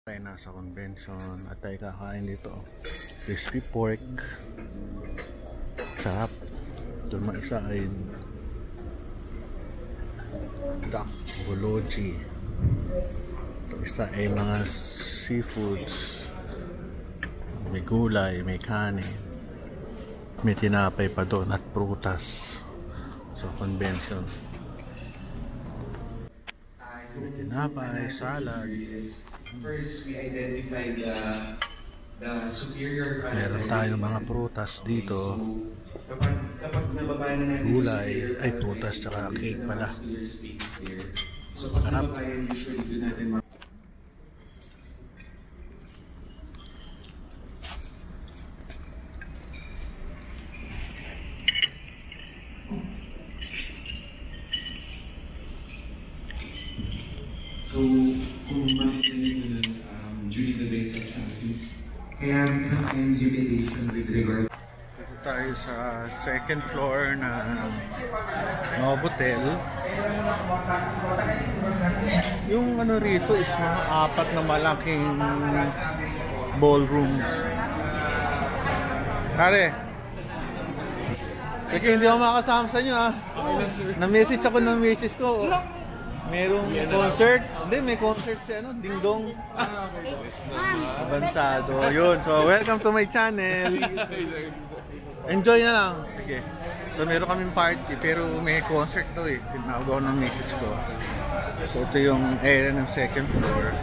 Tayo nasa convention at tayo kakain dito. Crispy pork. Sarap. Ito naman isa ay duck boloji. Isa ay mga seafoods. May gulay, may kanin. May tinapay pa doon at prutas. So convention. May tinapay, salad. First, we identified the superior. Meron tayong mga prutas dito. Kapag nababa na natin gulay, ay prutas tsaka cake pala. So pag nababa yan, usually doon natin So, kung makita nyo during the day section, kaya ang limitation with regard. Dito tayo sa second floor na Novotel. Yung ano rito is mga apat na malaking ballrooms. Pare, kasi hindi ako makakasama sa inyo na-message ako ng misis ko. Merong concert. Hindi, may concert si Ding Dong. Abansado. Yun. So, welcome to my channel. Enjoy na lang. Okay. So, meron kaming party pero may concert to eh. Tinawag ako ng misis ko. So, ito yung area ng second floor.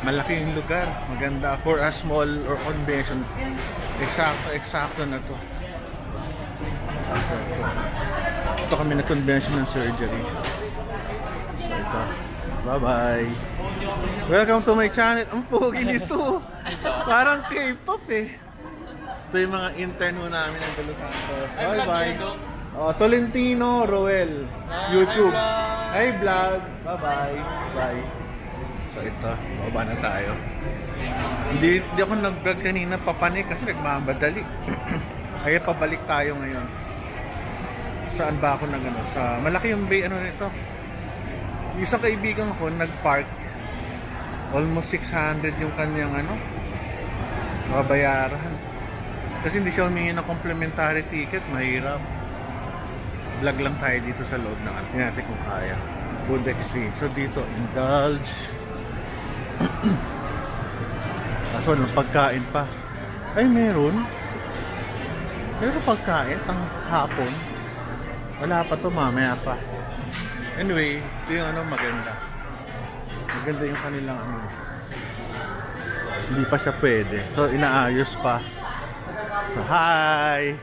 Malaking lugar. Maganda. For a small or convention. Eksakto na to. Ito kami na convention ng surgery. So ito. Bye-bye. Welcome to my channel. Ang pogi nito. Parang K-pop eh. Ito yung mga intern namin ng Los Santos. Bye-bye. Tolentino Roel. YouTube. Hey vlog. Bye-bye. Bye. So ito. Baba na tayo. Hindi ako nag-vlog kanina papanik kasi nagmamadali. Kaya pabalik tayo ngayon. Saan ba ako nag sa malaki yung bay nito. Isang kaibigan ko nag-park. Almost 600 yung kanyang babayaran. Kasi hindi siya humingi ng complimentary ticket, mahirap. Vlog lang tayo dito sa loob ng tingnan natin kung kaya. Good exchange. So dito, indulge. Kaso ng pagkain pa. Ay meron. Pero pagkain ang hapon. Wala pa to, mamaya pa. Anyway, ito yung maganda. Maganda yung kanilang Hindi pa siya pwede. So, inaayos pa. So, hi!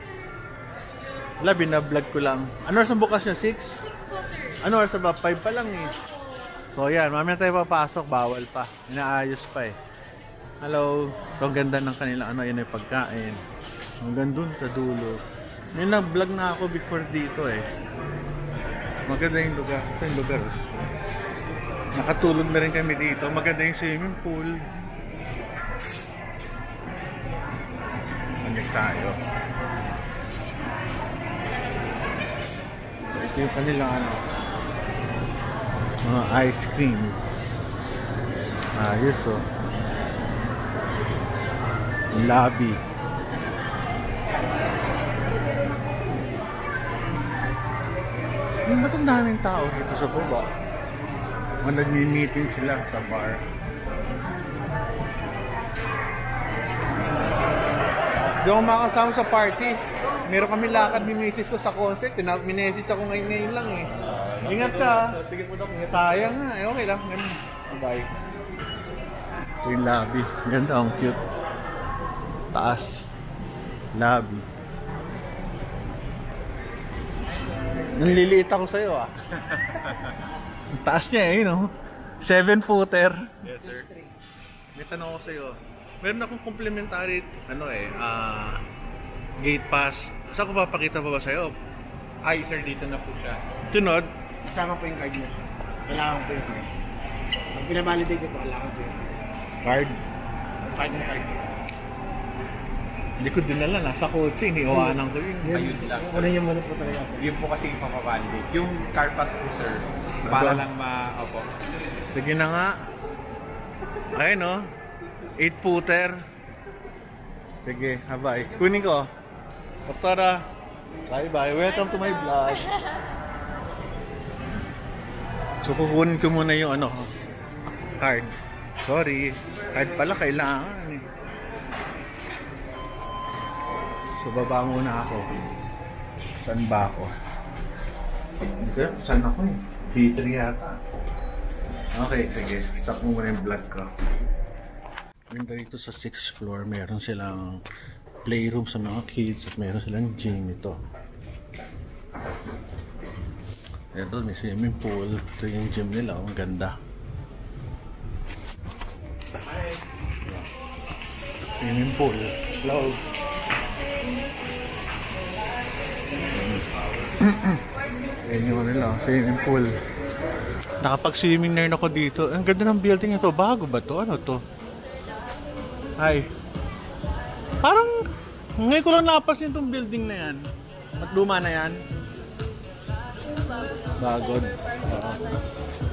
Wala, binablog ko lang. Ano oras ang bukas niya? 6? 6 po, sir. Ano oras ba? 5 pa lang eh. So, yan. Mamaya tayo papasok. Bawal pa. Inaayos pa eh. Hello. So, ang ganda ng kanilang yun yung pagkain. Hanggang dun sa dulo. May nag-vlog na ako before dito eh. Maganda yung lugar. Ito yung lugar. Nakatulog na rin kami dito. Maganda yung swimming pool. Balik tayo. So, ito yung kanilang mga ice cream. Ayos lobby. Ba't ang daming tao dito sa baba? Nagmi-meeting sila sa bar. Hindi ako makakasama sa party. Meron kami lakad ni misis ko sa concert. Minessage ako ngayon lang eh. Ingat ka. Sige po, Dok. Sayang nga. Okay lang. Bye. Ito yung lobby. Ganda. Ang cute. Taas. Lobby. Naliliit ako sa'yo Taas niya 7-footer. Yes, sir. May tanong ako sa'yo. Meron akong complimentary gate pass. Saan ko papakita pa ba sa'yo? Ay, sir, dito na po siya. Tunod? Kasama po yung card niya. Kailangan po yung card. Pag pinabalidate ko po, kailangan po yung Card? card na card. Hindi ko dinala. Nasa kotse. Iniiwanan ko yun. Ayun lang. Una niya muna po talaga sir. Yun po kasi yung papavalidate. Yung car pass po, sir. Para lang opo. Sige na nga. Ayun no? 8-footer. Sige, bye. Kunin ko. Tara. Bye-bye. Welcome to my vlog. So, kukunin ko muna yung ano, card. Sorry. Card pala kailangan eh. So, baba muna ako. Saan ba ako? Okay, saan ako eh? B3 yata. Okay, sige. Stop mo muna yung vlog ko. Ganda dito sa 6th floor, meron silang playroom sa mga kids at meron silang gym ito. Ito, may swimming pool. Ito yung gym nila. Ang ganda. Swimming pool. Hello. Ayan yung nila. Swimming pool. Nakapag-swimming na rin ako dito. Ang ganda ng building ito. Bago ba to? Ano to? Ay. Parang ngayon ko lang napasin itong building na yan. At luma na yan. Bagod.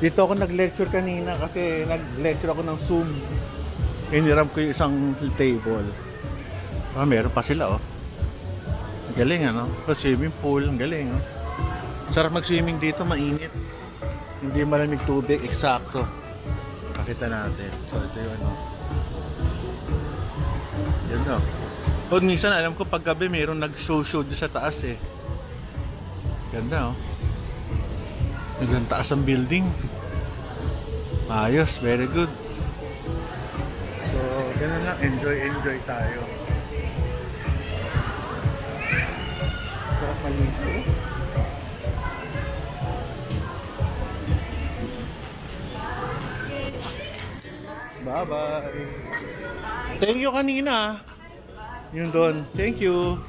Dito ako nag-lecture kanina kasi nag-lecture ako ng Zoom. Iniram ko yung isang table. Meron pa sila oh. Galing ano? Swimming pool. Ang galing oh. Sarap mag-swimming dito. Mainit. Hindi malamig tubig. Eksakto. Pakita natin. So ito yung ano. Yan o. O minsan alam ko pag gabi mayroong nag-show dito sa taas eh. Ganda oh. Hanggang taas ang building. Ayos. Very good. So ganun lang. Enjoy tayo. Sarap maligo. Bye-bye. Thank you kanina. Yun doon. Thank you.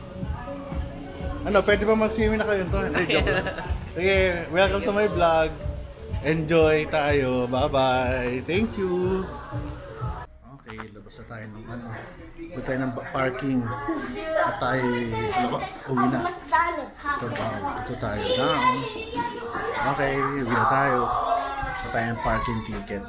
Ano, pwede ba mag-swimming na kayo doon? Joke lang. Sige, welcome to my vlog. Enjoy tayo. Bye-bye. Thank you. Okay, labas na tayo ng ano. Ito tayo ng parking. At tayo, uwi na. Ito tayo down. Okay, uwi na tayo. Ito tayo ng parking ticket.